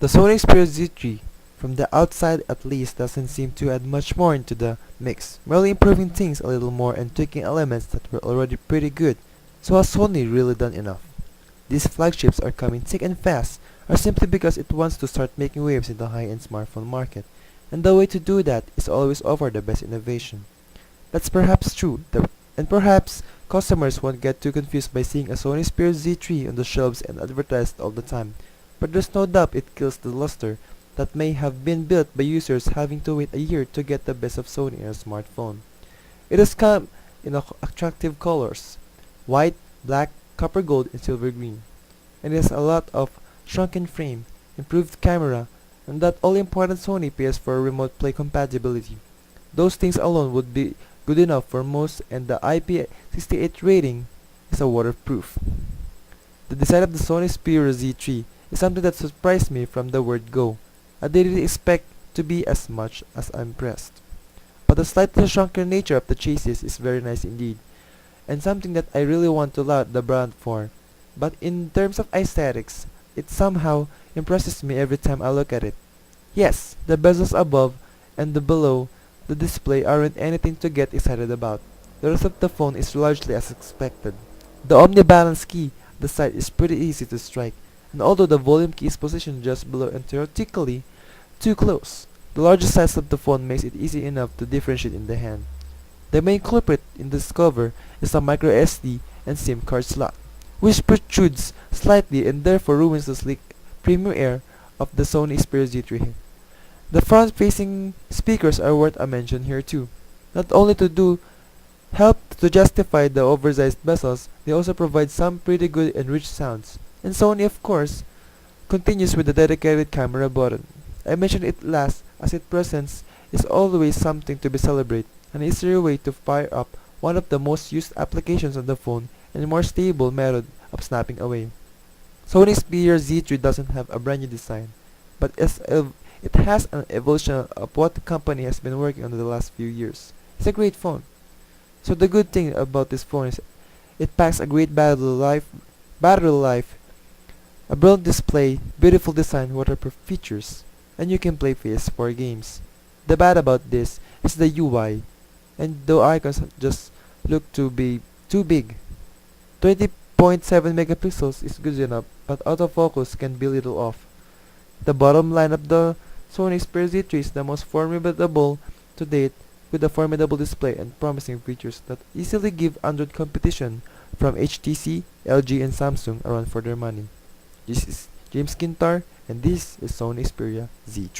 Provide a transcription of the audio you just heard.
The Sony Xperia Z3, from the outside at least, doesn't seem to add much more into the mix, merely improving things a little more and tweaking elements that were already pretty good. So has Sony really done enough? These flagships are coming thick and fast, or simply because it wants to start making waves in the high-end smartphone market, and the way to do that is always offer the best innovation. That's perhaps true, and perhaps customers won't get too confused by seeing a Sony Xperia Z3 on the shelves and advertised all the time, but there's no doubt it kills the luster that may have been built by users having to wait a year to get the best of Sony in a smartphone. It has come in attractive colors: white, black, copper gold, and silver green, and it has a lot of shrunken frame, improved camera, and that all-important Sony PS4 remote play compatibility. Those things alone would be good enough for most, and the IP68 rating is a waterproof. The design of the Sony Xperia Z3 is something that surprised me from the word go. I didn't expect to be as much as impressed. But the slightly shrunken nature of the chassis is very nice indeed, and something that I really want to laud the brand for. But in terms of aesthetics, it somehow impresses me every time I look at it. Yes, the bezels above and the below the display aren't anything to get excited about. The rest of the phone is largely as expected. The Omni Balance key at the side is pretty easy to strike, and although the volume key is positioned just below and theoretically too close, the larger size of the phone makes it easy enough to differentiate in the hand. The main culprit in this cover is a micro SD and SIM card slot, which protrudes slightly and therefore ruins the sleek premium air of the Sony Xperia Z3. The front-facing speakers are worth a mention here too. Not only to do help to justify the oversized bezels, they also provide some pretty good and rich sounds. And Sony, of course, continues with the dedicated camera button. I mentioned it last as its presence is always something to be celebrated, an easier way to fire up one of the most used applications on the phone and a more stable method of snapping away. Sony Xperia Z3 doesn't have a brand new design, but it has an evolution of what the company has been working on in the last few years. It's a great phone. So the good thing about this phone is it packs a great battery life, a brilliant display, beautiful design, waterproof features, and you can play PS4 games. The bad about this is the UI, and the icons just look to be too big. 20.7 megapixels is good enough, but autofocus can be little off. The bottom line of the Sony Xperia Z3 is the most formidable to date, with a formidable display and promising features that easily give Android competition from HTC, LG, and Samsung a run for their money. This is James Quintar, and this is Sony Xperia Z3.